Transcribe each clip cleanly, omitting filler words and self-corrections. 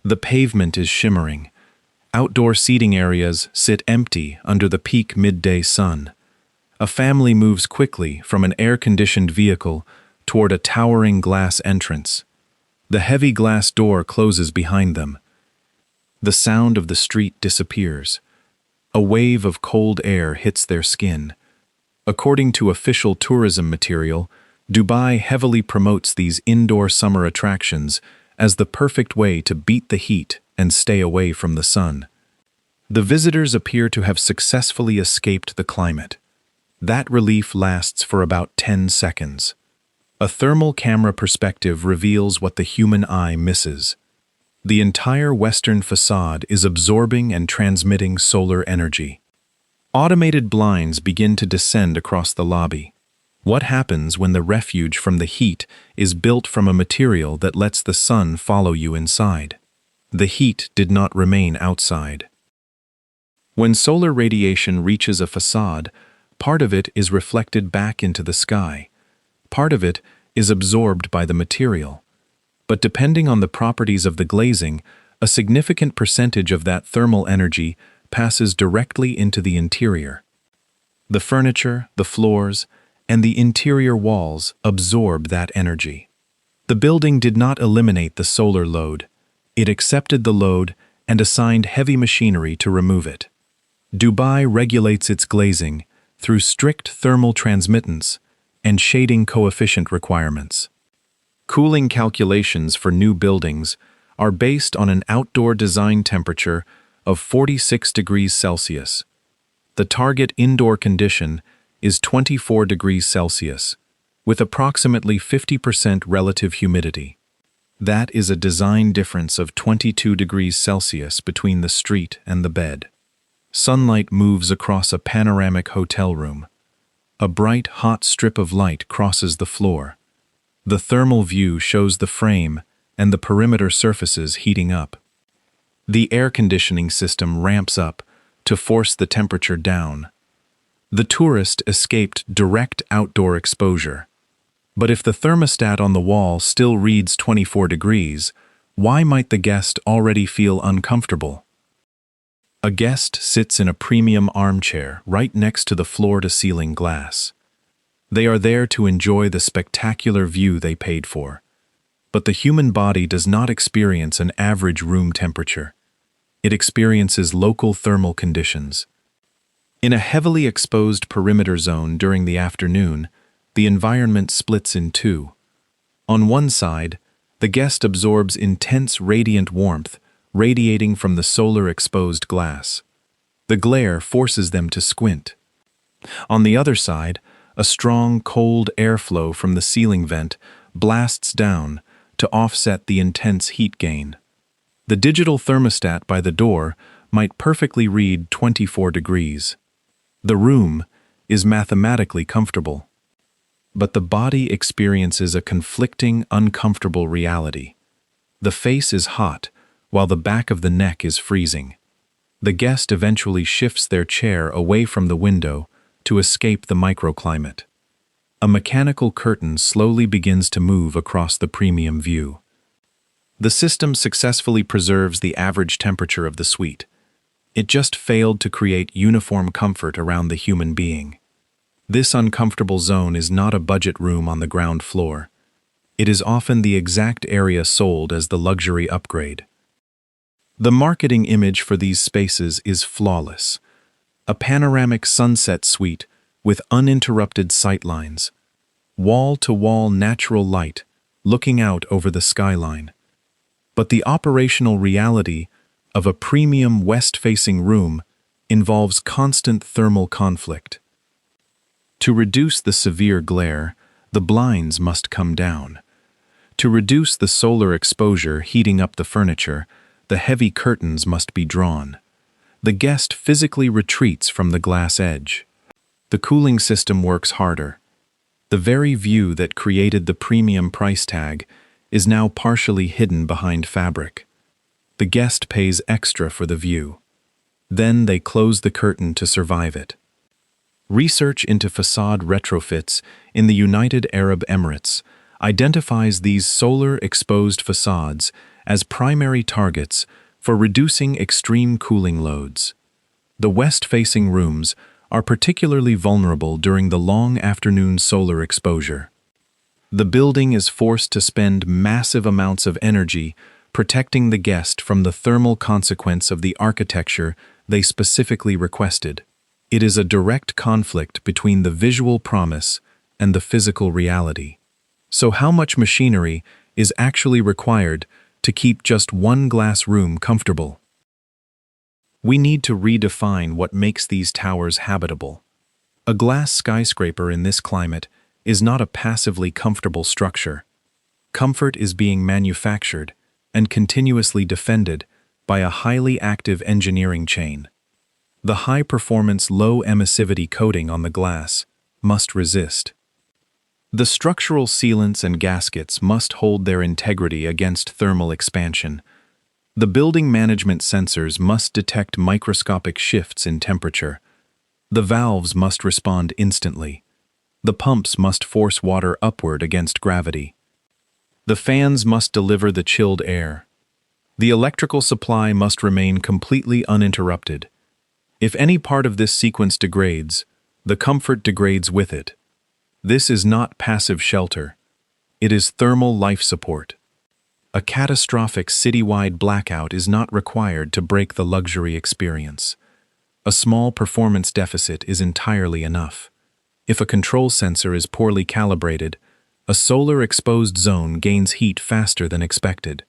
The pavement is shimmering. Outdoor seating areas sit empty under the peak midday sun. A family moves quickly from an air-conditioned vehicle toward a towering glass entrance. The heavy glass door closes behind them. The sound of the street disappears. A wave of cold air hits their skin. According to official tourism material, Dubai heavily promotes these indoor summer attractions as the perfect way to beat the heat and stay away from the sun. The visitors appear to have successfully escaped the climate. That relief lasts for about 10 seconds. A thermal camera perspective reveals what the human eye misses. The entire western facade is absorbing and transmitting solar energy. Automated blinds begin to descend across the lobby. What happens when the refuge from the heat is built from a material that lets the sun follow you inside? The heat did not remain outside. When solar radiation reaches a facade, part of it is reflected back into the sky. Part of it is absorbed by the material. But depending on the properties of the glazing, a significant percentage of that thermal energy passes directly into the interior. The furniture, the floors, and the interior walls absorb that energy. The building did not eliminate the solar load. It accepted the load and assigned heavy machinery to remove it. Dubai regulates its glazing through strict thermal transmittance and shading coefficient requirements. Cooling calculations for new buildings are based on an outdoor design temperature of 46 degrees Celsius. The target indoor condition is 24 degrees Celsius, with approximately 50% relative humidity. That is a design difference of 22 degrees Celsius between the street and the bed. Sunlight moves across a panoramic hotel room. A bright, hot strip of light crosses the floor. The thermal view shows the frame and the perimeter surfaces heating up. The air conditioning system ramps up to force the temperature down. The tourist escaped direct outdoor exposure. But if the thermostat on the wall still reads 24 degrees, why might the guest already feel uncomfortable? A guest sits in a premium armchair right next to the floor-to-ceiling glass. They are there to enjoy the spectacular view they paid for. But the human body does not experience an average room temperature. It experiences local thermal conditions. In a heavily exposed perimeter zone during the afternoon, the environment splits in two. On one side, the guest absorbs intense radiant warmth radiating from the solar-exposed glass. The glare forces them to squint. On the other side, a strong, cold airflow from the ceiling vent blasts down to offset the intense heat gain. The digital thermostat by the door might perfectly read 24 degrees. The room is mathematically comfortable. But the body experiences a conflicting, uncomfortable reality. The face is hot, while the back of the neck is freezing. The guest eventually shifts their chair away from the window to escape the microclimate. A mechanical curtain slowly begins to move across the premium view. The system successfully preserves the average temperature of the suite. It just failed to create uniform comfort around the human being. This uncomfortable zone is not a budget room on the ground floor. It is often the exact area sold as the luxury upgrade. The marketing image for these spaces is flawless. A panoramic sunset suite with uninterrupted sightlines. Wall-to-wall natural light looking out over the skyline. But the operational reality of a premium west-facing room involves constant thermal conflict. To reduce the severe glare, the blinds must come down. To reduce the solar exposure heating up the furniture, the heavy curtains must be drawn. The guest physically retreats from the glass edge. The cooling system works harder. The very view that created the premium price tag is now partially hidden behind fabric. The guest pays extra for the view. Then they close the curtain to survive it. Research into facade retrofits in the United Arab Emirates identifies these solar-exposed facades as primary targets for reducing extreme cooling loads. The west-facing rooms are particularly vulnerable during the long afternoon solar exposure. The building is forced to spend massive amounts of energy protecting the guest from the thermal consequence of the architecture they specifically requested. It is a direct conflict between the visual promise and the physical reality. So how much machinery is actually required to keep just one glass room comfortable? We need to redefine what makes these towers habitable. A glass skyscraper in this climate is not a passively comfortable structure. Comfort is being manufactured and continuously defended by a highly active engineering chain. The high-performance, low-emissivity coating on the glass must resist. The structural sealants and gaskets must hold their integrity against thermal expansion. The building management sensors must detect microscopic shifts in temperature. The valves must respond instantly. The pumps must force water upward against gravity. The fans must deliver the chilled air. The electrical supply must remain completely uninterrupted. If any part of this sequence degrades, the comfort degrades with it. This is not passive shelter. It is thermal life support. A catastrophic citywide blackout is not required to break the luxury experience. A small performance deficit is entirely enough. If a control sensor is poorly calibrated, a solar exposed zone gains heat faster than expected.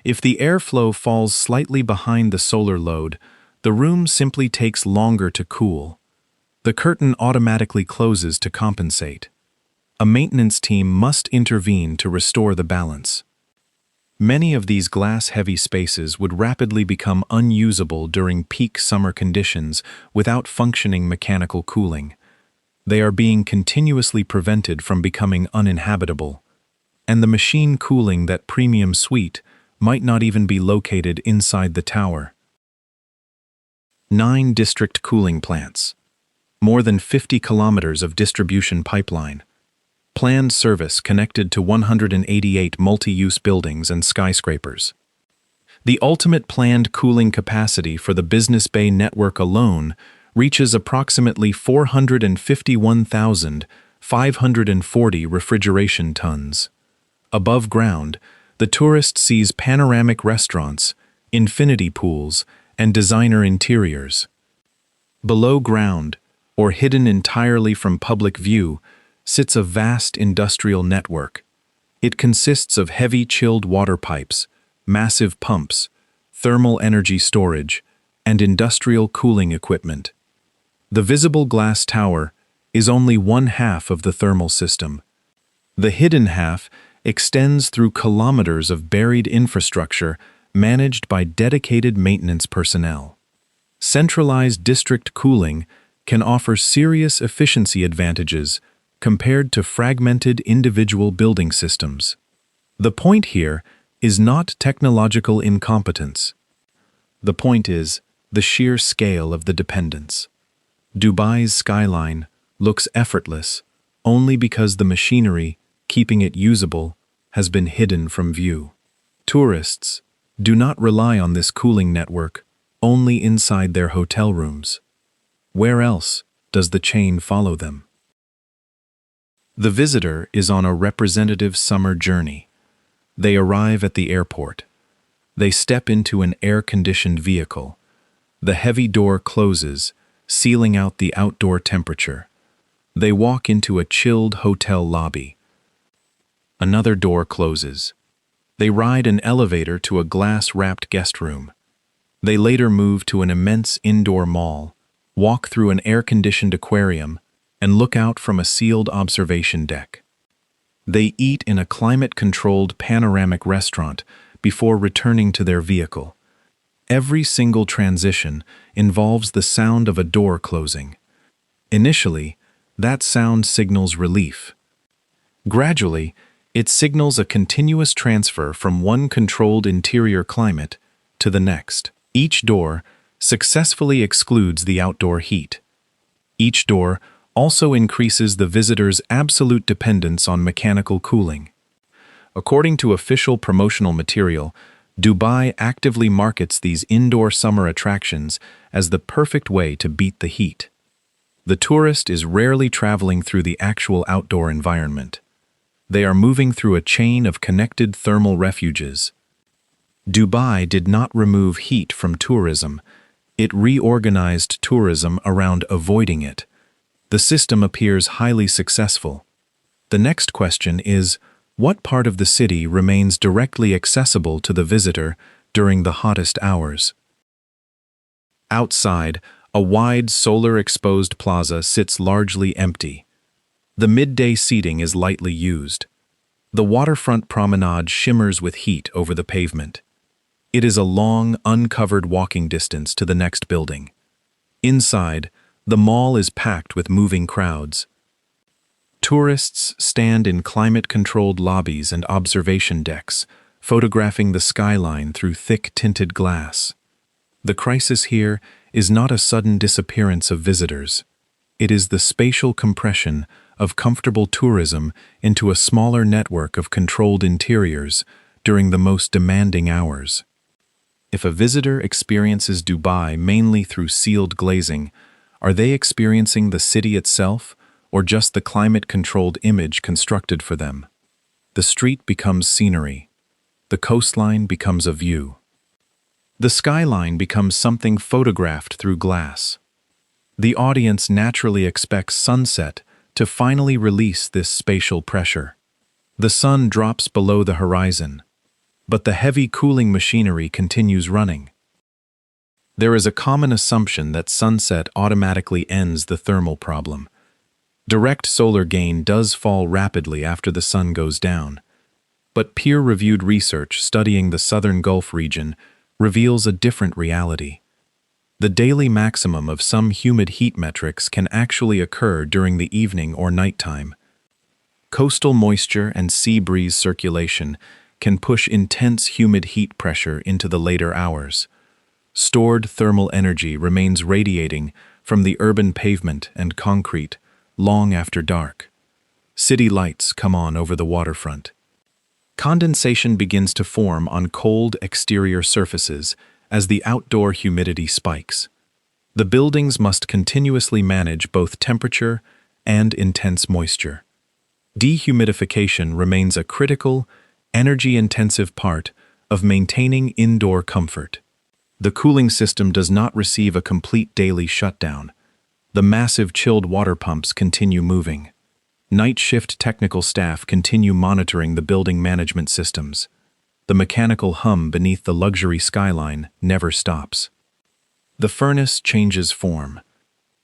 If the airflow falls slightly behind the solar load, the room simply takes longer to cool. The curtain automatically closes to compensate. A maintenance team must intervene to restore the balance. Many of these glass-heavy spaces would rapidly become unusable during peak summer conditions without functioning mechanical cooling. They are being continuously prevented from becoming uninhabitable, and the machine cooling that premium suite might not even be located inside the tower. 9 district cooling plants. More than 50 kilometers of distribution pipeline. Planned service connected to 188 multi-use buildings and skyscrapers. The ultimate planned cooling capacity for the Business Bay network alone reaches approximately 451,540 refrigeration tons. Above ground, the tourist sees panoramic restaurants, infinity pools, and designer interiors. Below ground, or hidden entirely from public view, sits a vast industrial network. It consists of heavy chilled water pipes, massive pumps, thermal energy storage, and industrial cooling equipment. The visible glass tower is only one half of the thermal system. The hidden half extends through kilometers of buried infrastructure managed by dedicated maintenance personnel. Centralized district cooling can offer serious efficiency advantages compared to fragmented individual building systems. The point here is not technological incompetence. The point is the sheer scale of the dependence. Dubai's skyline looks effortless only because the machinery keeping it usable has been hidden from view. Tourists do not rely on this cooling network only inside their hotel rooms. Where else does the chain follow them? The visitor is on a representative summer journey. They arrive at the airport. They step into an air-conditioned vehicle. The heavy door closes, sealing out the outdoor temperature. They walk into a chilled hotel lobby. Another door closes. They ride an elevator to a glass-wrapped guest room. They later move to an immense indoor mall, walk through an air-conditioned aquarium, and look out from a sealed observation deck. They eat in a climate-controlled panoramic restaurant before returning to their vehicle. Every single transition involves the sound of a door closing. Initially, that sound signals relief. Gradually, it signals a continuous transfer from one controlled interior climate to the next. Each door successfully excludes the outdoor heat. Each door also increases the visitor's absolute dependence on mechanical cooling. According to official promotional material, Dubai actively markets these indoor summer attractions as the perfect way to beat the heat. The tourist is rarely traveling through the actual outdoor environment. They are moving through a chain of connected thermal refuges. Dubai did not remove heat from tourism. It reorganized tourism around avoiding it. The system appears highly successful. The next question is, what part of the city remains directly accessible to the visitor during the hottest hours? Outside, a wide solar-exposed plaza sits largely empty. The midday seating is lightly used. The waterfront promenade shimmers with heat over the pavement. It is a long, uncovered walking distance to the next building. Inside, the mall is packed with moving crowds. Tourists stand in climate-controlled lobbies and observation decks, photographing the skyline through thick tinted glass. The crisis here is not a sudden disappearance of visitors. It is the spatial compression of comfortable tourism into a smaller network of controlled interiors during the most demanding hours. If a visitor experiences Dubai mainly through sealed glazing, are they experiencing the city itself or just the climate-controlled image constructed for them? The street becomes scenery. The coastline becomes a view. The skyline becomes something photographed through glass. The audience naturally expects sunset to finally release this spatial pressure. The sun drops below the horizon, but the heavy cooling machinery continues running. There is a common assumption that sunset automatically ends the thermal problem. Direct solar gain does fall rapidly after the sun goes down, but peer-reviewed research studying the southern Gulf region reveals a different reality. The daily maximum of some humid heat metrics can actually occur during the evening or nighttime. Coastal moisture and sea breeze circulation can push intense humid heat pressure into the later hours. Stored thermal energy remains radiating from the urban pavement and concrete long after dark. City lights come on over the waterfront. Condensation begins to form on cold exterior surfaces as the outdoor humidity spikes. The buildings must continuously manage both temperature and intense moisture. Dehumidification remains a critical, energy-intensive part of maintaining indoor comfort. The cooling system does not receive a complete daily shutdown. The massive chilled water pumps continue moving. Night shift technical staff continue monitoring the building management systems. The mechanical hum beneath the luxury skyline never stops. The furnace changes form.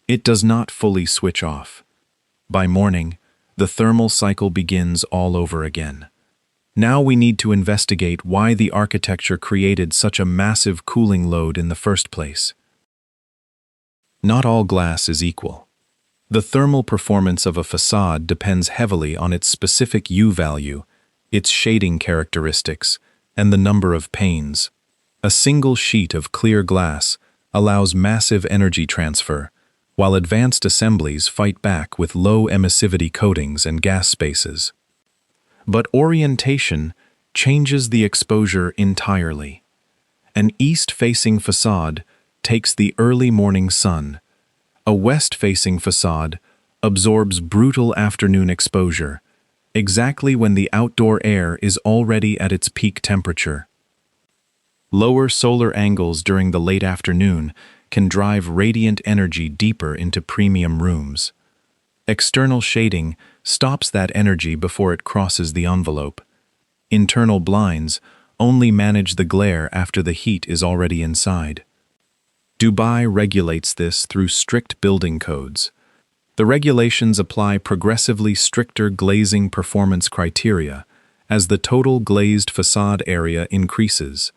It does not fully switch off. By morning, the thermal cycle begins all over again. Now we need to investigate why the architecture created such a massive cooling load in the first place. Not all glass is equal. The thermal performance of a facade depends heavily on its specific U value, its shading characteristics, and the number of panes. A single sheet of clear glass allows massive energy transfer, while advanced assemblies fight back with low emissivity coatings and gas spaces. But orientation changes the exposure entirely. An east-facing facade takes the early morning sun. A west-facing facade absorbs brutal afternoon exposure, exactly when the outdoor air is already at its peak temperature. Lower solar angles during the late afternoon can drive radiant energy deeper into premium rooms. External shading stops that energy before it crosses the envelope. Internal blinds only manage the glare after the heat is already inside. Dubai regulates this through strict building codes. The regulations apply progressively stricter glazing performance criteria as the total glazed facade area increases.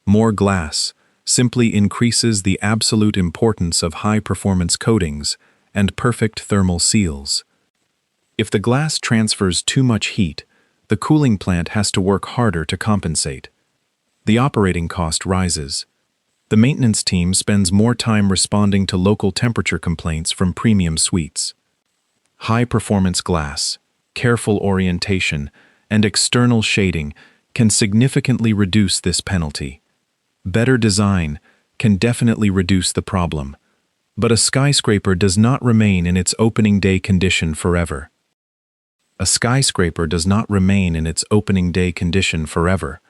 More glass simply increases the absolute importance of high-performance coatings and perfect thermal seals. If the glass transfers too much heat, the cooling plant has to work harder to compensate. The operating cost rises. The maintenance team spends more time responding to local temperature complaints from premium suites. High-performance glass, careful orientation, and external shading can significantly reduce this penalty. Better design can definitely reduce the problem, but a skyscraper does not remain in its opening day condition forever. A skyscraper does not remain in its opening day condition forever.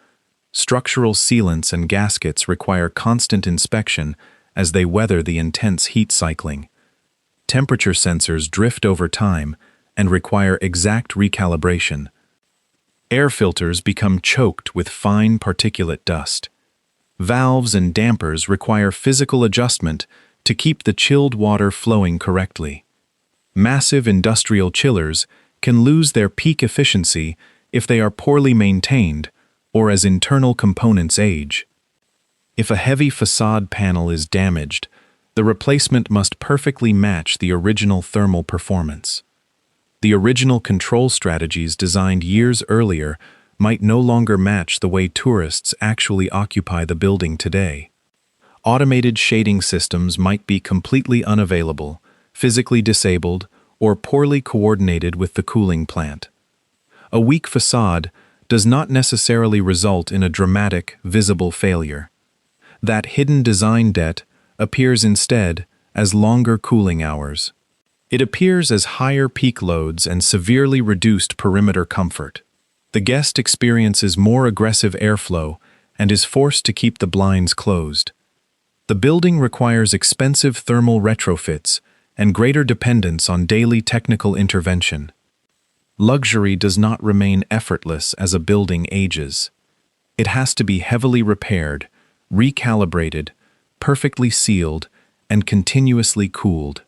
Structural sealants and gaskets require constant inspection as they weather the intense heat cycling. Temperature sensors drift over time and require exact recalibration. Air filters become choked with fine particulate dust. Valves and dampers require physical adjustment to keep the chilled water flowing correctly. Massive industrial chillers can lose their peak efficiency if they are poorly maintained or as internal components age. If a heavy facade panel is damaged, the replacement must perfectly match the original thermal performance. The original control strategies designed years earlier might no longer match the way tourists actually occupy the building today. Automated shading systems might be completely unavailable, physically disabled, or poorly coordinated with the cooling plant. A weak facade does not necessarily result in a dramatic, visible failure. That hidden design debt appears instead as longer cooling hours. It appears as higher peak loads and severely reduced perimeter comfort. The guest experiences more aggressive airflow and is forced to keep the blinds closed. The building requires expensive thermal retrofits and greater dependence on daily technical intervention. Luxury does not remain effortless as a building ages. It has to be heavily repaired, recalibrated, perfectly sealed, and continuously cooled.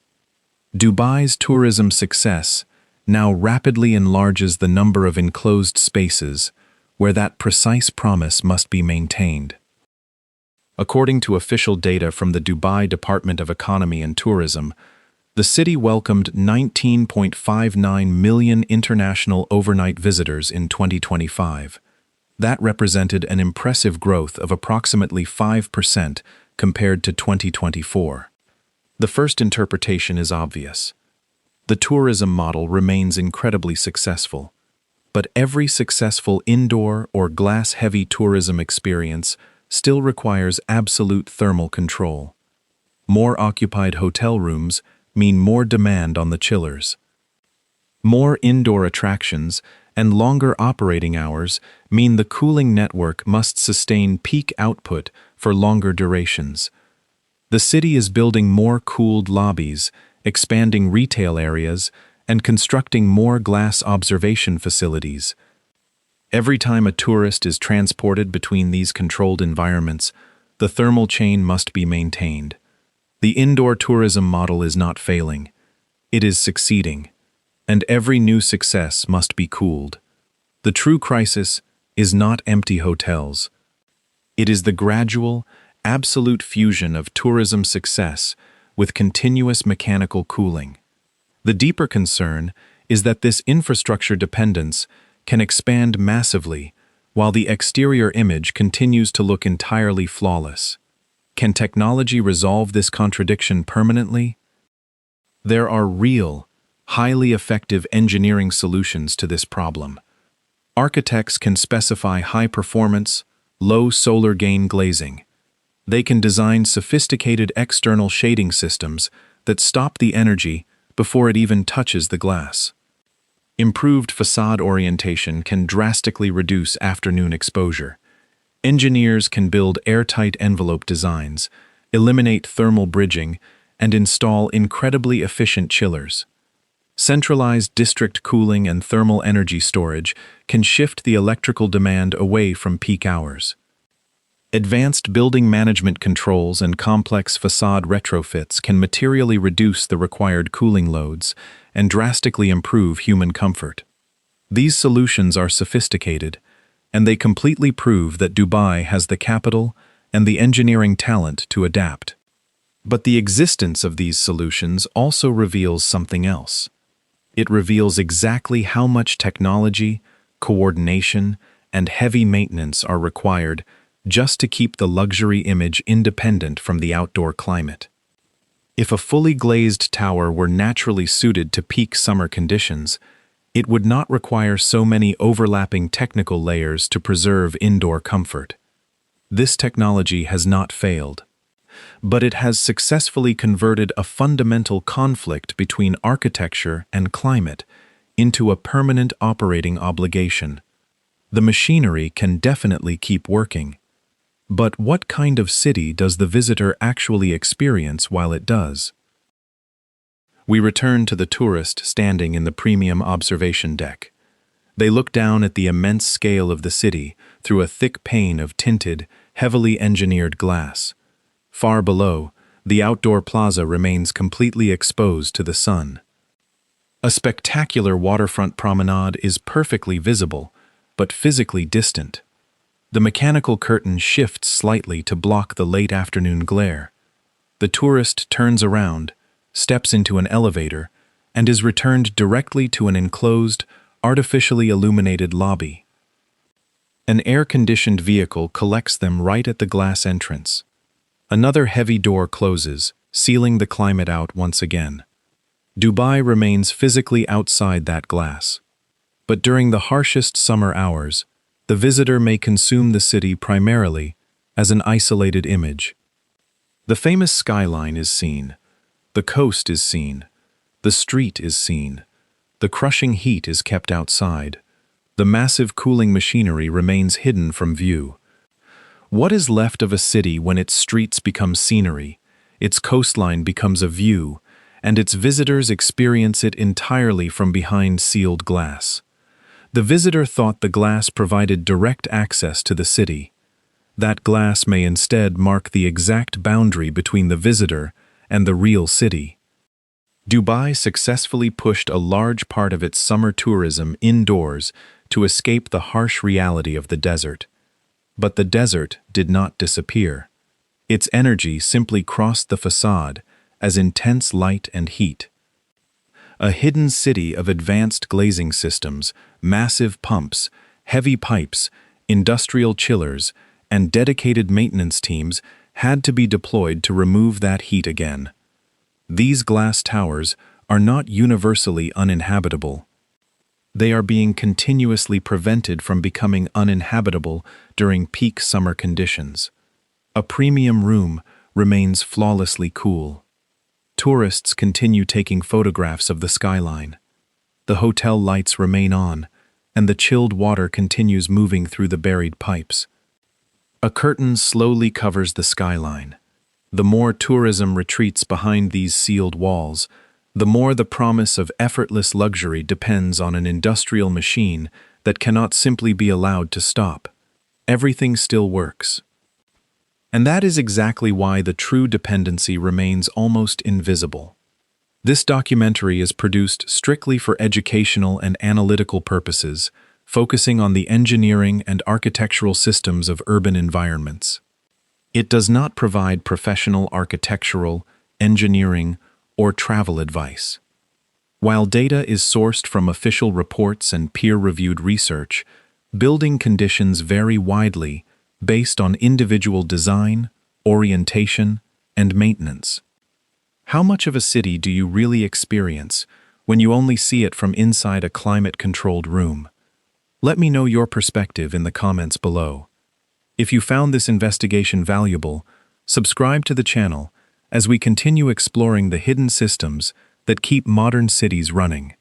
Dubai's tourism success now rapidly enlarges the number of enclosed spaces where that precise promise must be maintained. According to official data from the Dubai Department of Economy and Tourism, the city welcomed 19.59 million international overnight visitors in 2025. That represented an impressive growth of approximately 5% compared to 2024. The first interpretation is obvious. The tourism model remains incredibly successful, but every successful indoor or glass-heavy tourism experience still requires absolute thermal control. More occupied hotel rooms mean more demand on the chillers. More indoor attractions and longer operating hours mean the cooling network must sustain peak output for longer durations. The city is building more cooled lobbies, expanding retail areas, and constructing more glass observation facilities. Every time a tourist is transported between these controlled environments, the thermal chain must be maintained. The indoor tourism model is not failing. It is succeeding, and every new success must be cooled. The true crisis is not empty hotels. It is the gradual, absolute fusion of tourism success with continuous mechanical cooling. The deeper concern is that this infrastructure dependence can expand massively while the exterior image continues to look entirely flawless. Can technology resolve this contradiction permanently? There are real, highly effective engineering solutions to this problem. Architects can specify high-performance, low solar gain glazing. They can design sophisticated external shading systems that stop the energy before it even touches the glass. Improved facade orientation can drastically reduce afternoon exposure. Engineers can build airtight envelope designs, eliminate thermal bridging, and install incredibly efficient chillers. Centralized district cooling and thermal energy storage can shift the electrical demand away from peak hours. Advanced building management controls and complex facade retrofits can materially reduce the required cooling loads and drastically improve human comfort. These solutions are sophisticated, and they completely prove that Dubai has the capital and the engineering talent to adapt. But the existence of these solutions also reveals something else. It reveals exactly how much technology, coordination, and heavy maintenance are required just to keep the luxury image independent from the outdoor climate. If a fully glazed tower were naturally suited to peak summer conditions, It would not require so many overlapping technical layers to preserve indoor comfort. This technology has not failed, but it has successfully converted a fundamental conflict between architecture and climate into a permanent operating obligation. The machinery can definitely keep working, but what kind of city does the visitor actually experience while it does? We return to the tourist standing in the premium observation deck. They look down at the immense scale of the city through a thick pane of tinted, heavily engineered glass. Far below, the outdoor plaza remains completely exposed to the sun. A spectacular waterfront promenade is perfectly visible, but physically distant. The mechanical curtain shifts slightly to block the late afternoon glare. The tourist turns around, steps into an elevator, and is returned directly to an enclosed, artificially illuminated lobby. An air-conditioned vehicle collects them right at the glass entrance. Another heavy door closes, sealing the climate out once again. Dubai remains physically outside that glass. But during the harshest summer hours, the visitor may consume the city primarily as an isolated image. The famous skyline is seen. The coast is seen. The street is seen. The crushing heat is kept outside. The massive cooling machinery remains hidden from view. What is left of a city when its streets become scenery, its coastline becomes a view, and its visitors experience it entirely from behind sealed glass? The visitor thought the glass provided direct access to the city. That glass may instead mark the exact boundary between the visitor and the real city. Dubai successfully pushed a large part of its summer tourism indoors to escape the harsh reality of the desert. But the desert did not disappear. Its energy simply crossed the facade as intense light and heat. A hidden city of advanced glazing systems, massive pumps, heavy pipes, industrial chillers, and dedicated maintenance teams had to be deployed to remove that heat again. These glass towers are not universally uninhabitable. They are being continuously prevented from becoming uninhabitable during peak summer conditions. A premium room remains flawlessly cool. Tourists continue taking photographs of the skyline. The hotel lights remain on, and the chilled water continues moving through the buried pipes. A curtain slowly covers the skyline. The more tourism retreats behind these sealed walls, the more the promise of effortless luxury depends on an industrial machine that cannot simply be allowed to stop. Everything still works. And that is exactly why the true dependency remains almost invisible. This documentary is produced strictly for educational and analytical purposes, focusing on the engineering and architectural systems of urban environments. It does not provide professional architectural, engineering, or travel advice. While data is sourced from official reports and peer-reviewed research, building conditions vary widely based on individual design, orientation, and maintenance. How much of a city do you really experience when you only see it from inside a climate-controlled room? Let me know your perspective in the comments below. If you found this investigation valuable, subscribe to the channel as we continue exploring the hidden systems that keep modern cities running.